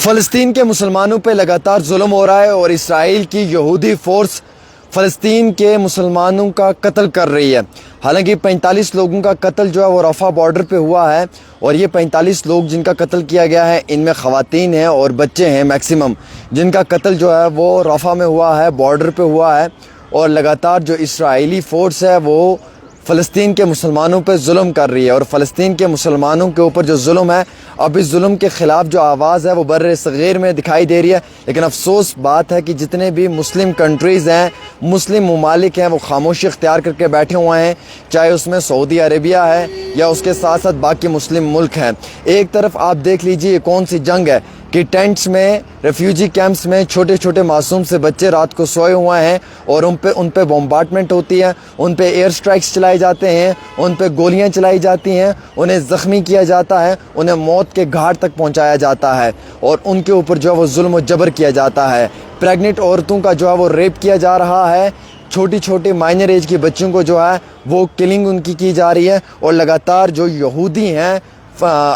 फ़लस्तीन के मुसलमानों पे लगातार जुल्म हो रहा है और इसराइल की यहूदी फ़ोर्स फ़लस्तीन के मुसलमानों का कत्ल कर रही है। हालांकि 45 लोगों का कत्ल जो है वो रफ़ा बॉर्डर पे हुआ है और ये 45 लोग जिनका कत्ल किया गया है इनमें ख़वातीन हैं और बच्चे हैं मैक्सिमम, जिनका कत्ल जो है वो रफ़ा में हुआ है, बॉर्डर पे हुआ है। और लगातार जो इसराइली फ़ोर्स है वो फ़लस्तीन के मुसलमानों पे जुल्म कर रही है और फ़लस्तीन के मुसलमानों के ऊपर जो जुल्म है, अब इस जुल्म के ख़िलाफ़ जो आवाज़ है वो बर्रे सग़ीर में दिखाई दे रही है। लेकिन अफसोस बात है कि जितने भी मुस्लिम कंट्रीज़ हैं, मुस्लिम ममालिक हैं, वो खामोशी इख्तियार करके बैठे हुए हैं, चाहे उसमें सऊदी अरेबिया है या उसके साथ साथ बाकी मुस्लिम मुल्क हैं। एक तरफ आप देख लीजिए कौन सी जंग है कि टेंट्स में, रेफ्यूजी कैंप्स में छोटे छोटे मासूम से बच्चे रात को सोए हुए हैं और उन पे बॉम्बार्डमेंट होती है, उन पे एयर स्ट्राइक्स चलाए जाते हैं, उन पे गोलियां चलाई जाती हैं, उन्हें ज़ख्मी किया जाता है, उन्हें मौत के घाट तक पहुंचाया जाता है और उनके ऊपर जो है वो जुल्म और जबर किया जाता है। प्रेग्नेंट औरतों का जो है वो रेप किया जा रहा है, छोटी छोटी माइनर एज की बच्चियों को जो है वो किलिंग उनकी की जा रही है। और लगातार जो यहूदी हैं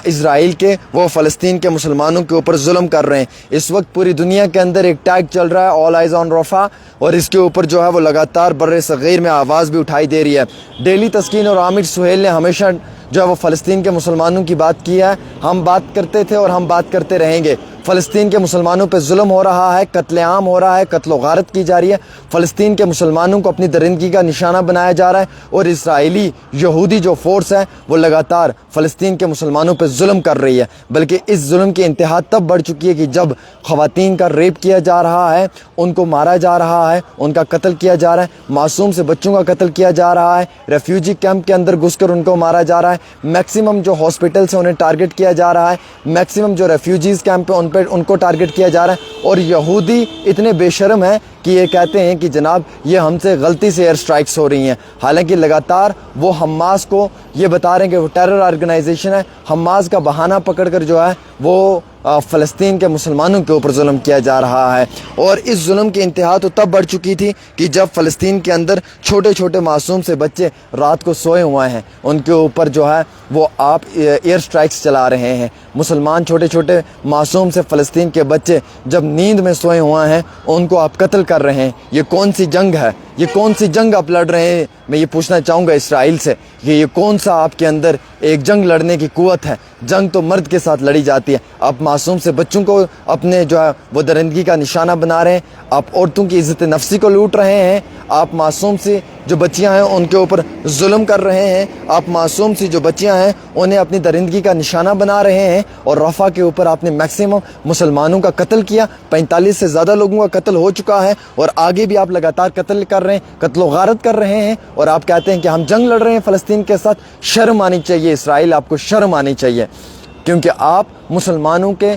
इज़राइल के, वो फ़लस्तीन के मुसलमानों के ऊपर जुल्म कर रहे हैं। इस वक्त पूरी दुनिया के अंदर एक टैग चल रहा है, ऑल आइज़ ऑन रफ़ा, और इसके ऊपर जो है वो लगातार बर्रे सग़ीर में आवाज़ भी उठाई दे रही है। डेली तस्कीन और आमिर सुहेल ने हमेशा जो है वो फ़लस्तीन के मुसलमानों की बात की है। हम बात करते थे और हम बात करते रहेंगे। फ़लस्तीन के मुसलमानों पे जुल्म हो रहा है, कत्लेआम हो रहा है, कत्ल गारत की जा रही है। फ़लस्तीन के मुसलमानों को अपनी दरिंदगी का निशाना बनाया जा रहा है और इसराइली यहूदी जो फ़ोर्स है वो लगातार फ़लस्तीन के मुसलमानों पे जुल्म कर रही है। बल्कि इस जुल्म की इंतहा तब बढ़ चुकी है कि जब ख़वातीन का रेप किया जा रहा है, उनको मारा जा रहा है, उनका कत्ल किया जा रहा है, मासूम से बच्चों का कत्ल किया जा रहा है, रेफ्यूजी कैंप के अंदर घुसकर उनको मारा जा रहा है, मैक्सिमम जो हॉस्पिटल से उन्हें टारगेट किया जा रहा है, मैक्सिमम जो रेफ्यूजीज़ कैंप पे उनको टारगेट किया जा रहा है। और यहूदी इतने बेशर्म हैं कि ये कहते हैं कि जनाब ये हमसे गलती से एयर स्ट्राइक्स हो रही हैं। हालांकि लगातार वो हमास को ये बता रहे हैं कि वो टेरर ऑर्गेनाइजेशन है। हमास का बहाना पकड़कर जो है वो फ़लस्तीन के मुसलमानों के ऊपर जुल्म किया जा रहा है। और इस जुल्म की इंतहा तो तब बढ़ चुकी थी कि जब फ़लस्तीन के अंदर छोटे छोटे मासूम से बच्चे रात को सोए हुए हैं, उनके ऊपर जो है वो आप एयर स्ट्राइक्स चला रहे हैं। मुसलमान छोटे छोटे मासूम से फ़लस्तीन के बच्चे जब नींद में सोए हुए हैं, उनको आप कत्ल कर रहे हैं। ये कौन सी जंग है? ये कौन सी जंग आप लड़ रहे हैं? मैं ये पूछना चाहूँगा इसराइल से कि ये कौन सा आपके अंदर एक जंग लड़ने की कुव्वत है? जंग तो मर्द के साथ लड़ी जाती है। आप मासूम से बच्चों को अपने जो है वो दरिंदगी का निशाना बना रहे हैं, आप औरतों की इज़्ज़त नफ्सी को लूट रहे हैं, आप मासूम सी जो बच्चियां हैं उनके ऊपर जुल्म कर रहे हैं, आप मासूम सी जो बच्चियां हैं उन्हें अपनी दरिंदगी का निशाना बना रहे हैं। और रफ़ा के ऊपर आपने मैक्सिमम मुसलमानों का कत्ल किया, 45 से ज़्यादा लोगों का कत्ल हो चुका है और आगे भी आप लगातार कत्ल कर रहे हैं, कत्ल गारत कर रहे हैं। और आप कहते हैं कि हम जंग लड़ रहे हैं फ़लस्तीन के साथ। शर्म आनी चाहिए इसराइल, आपको शर्म आनी चाहिए, क्योंकि आप मुसलमानों के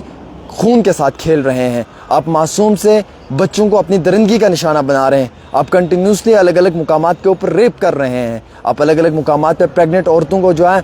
खून के साथ खेल रहे हैं। आप मासूम से बच्चों को अपनी दरिंदगी का निशाना बना रहे हैं। आप कंटिन्यूसली अलग अलग मुकामात के ऊपर रेप कर रहे हैं। आप अलग अलग मुकामात पे प्रेग्नेंट औरतों को जो है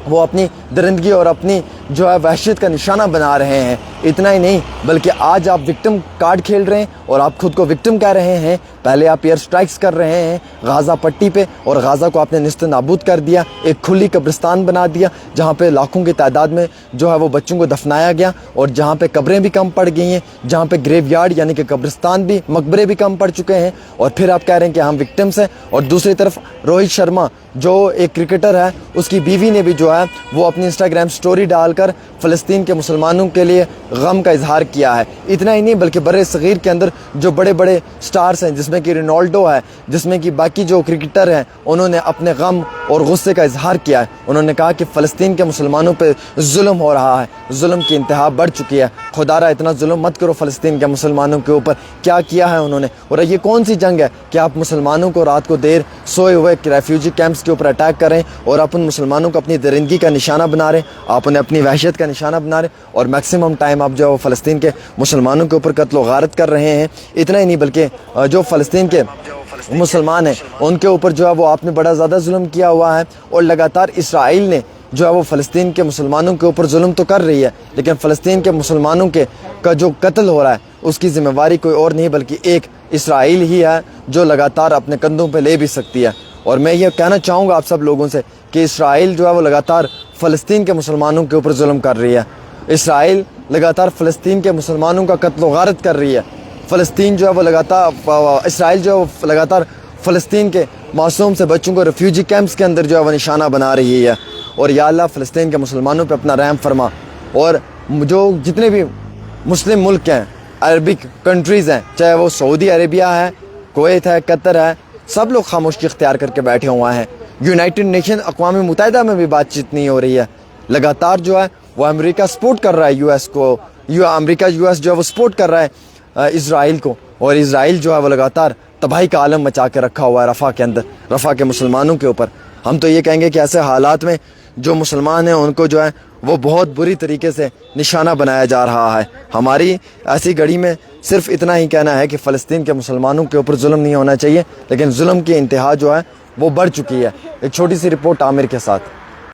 वो अपनी दरिंदगी और अपनी जो है वहशत का निशाना बना रहे हैं। इतना ही नहीं बल्कि आज आप विक्टिम कार्ड खेल रहे हैं और आप खुद को विक्टिम कह रहे हैं। पहले आप एयर स्ट्राइक्स कर रहे हैं गाज़ा पट्टी पे और गाज़ा को आपने निस्त नाबूद कर दिया, एक खुली कब्रिस्तान बना दिया जहाँ पे लाखों की तादाद में जो है वो बच्चों को दफनाया गया और जहाँ पे कब्रें भी कम पड़ गई हैं, जहाँ पे ग्रेव यार्ड यानी कि कब्रिस्तान भी, मकबरे भी कम पड़ चुके हैं। और फिर आप कह रहे हैं कि हम विक्टिम्स हैं। और दूसरी तरफ रोहित शर्मा जो एक क्रिकेटर है, उसकी बीवी ने भी जो है वो अपनी इंस्टाग्राम स्टोरी डालकर फ़लस्तीन के मुसलमानों के लिए गम का इजहार किया है। इतना ही नहीं बल्कि बड़े सग़ीर के अंदर जो बड़े बड़े स्टार्स हैं, जिसमें कि रोनाल्डो है, जिसमें कि बाकी जो क्रिकेटर हैं, उन्होंने अपने गम और गुस्से का इजहार किया है। उन्होंने कहा कि फ़लस्तीन के मुसलमानों पे जुल्म हो रहा है, जुल्म की इंतहा बढ़ चुकी है, खुदारा इतना जुल्म मत करो फ़लस्तीन के मुसलमानों के ऊपर। क्या किया है उन्होंने? और ये कौन सी जंग है कि आप मुसलमानों को रात को देर सोए हुए रेफ्यूजी कैंप्स के ऊपर अटैक करें और आप उन मुसलमानों को अपनी दरिंदगी का निशाना बना रहे हैं, आप उन्हें अपनी वहशत का निशाना बना रहे हैं और मैक्सिमम टाइम आप जो फ़लस्तीन के मुसलमानों के ऊपर कत्ल गारत कर रहे हैं। इतना ही नहीं बल्कि जो फ़लस्तीन के मुसलमान हैं उनके ऊपर जो है वो आपने बड़ा ज़्यादा जुल्म किया हुआ है। और लगातार इसराइल ने जो है वो फ़लस्तीन के मुसलमानों के ऊपर जुल्म तो कर रही है, लेकिन फ़लस्तीन के मुसलमानों के का जो कत्ल हो रहा है उसकी ज़िम्मेवारी कोई और नहीं बल्कि एक इसराइल ही है, जो लगातार अपने कंधों पे ले भी सकती है। और मैं ये कहना चाहूँगा आप सब लोगों से कि इसराइल जो है वो लगातार फ़लस्तीन के मुसलमानों के ऊपर जुल्म कर रही है। इसराइल लगातार फ़लस्तीन के मुसलमानों का कत्ल व गारत कर रही है। फ़लस्तीन जो है वो लगातार, इसराइल जो है वो लगातार फ़लस्तीन के मासूम से बच्चों को रेफ्यूजी कैंप्स के अंदर जो है वो निशाना बना रही है। और या अल्लाह फ़लस्तीन के मुसलमानों पर अपना रहम फरमा, और जो जितने भी मुस्लिम मुल्क हैं, अरबिक कंट्रीज़ हैं, चाहे वो सऊदी अरेबिया है, कुवैत है, कतर है, सब लोग खामोशी इख्तियार करके बैठे हुए हैं। यूनाइटेड नेशन अक़वाम मुत्तहिदा में भी बातचीत नहीं हो रही है। लगातार जो है वो अमेरिका सपोर्ट कर रहा है यूएस को, अमेरिका यूएस जो है वो सपोर्ट कर रहा है इसराइल को, और इसराइल जो है वो लगातार तबाही का आलम मचा के रखा हुआ है रफ़ा के अंदर, रफ़ा के मुसलमानों के ऊपर। हम तो ये कहेंगे कि ऐसे हालात में जो मुसलमान हैं उनको जो है वो बहुत बुरी तरीके से निशाना बनाया जा रहा है। हमारी ऐसी घड़ी में सिर्फ इतना ही कहना है कि फ़लस्तीन के मुसलमानों के ऊपर जुल्म नहीं होना चाहिए, लेकिन जुल्म की इंतहा जो है वो बढ़ चुकी है। एक छोटी सी रिपोर्ट आमिर के साथ।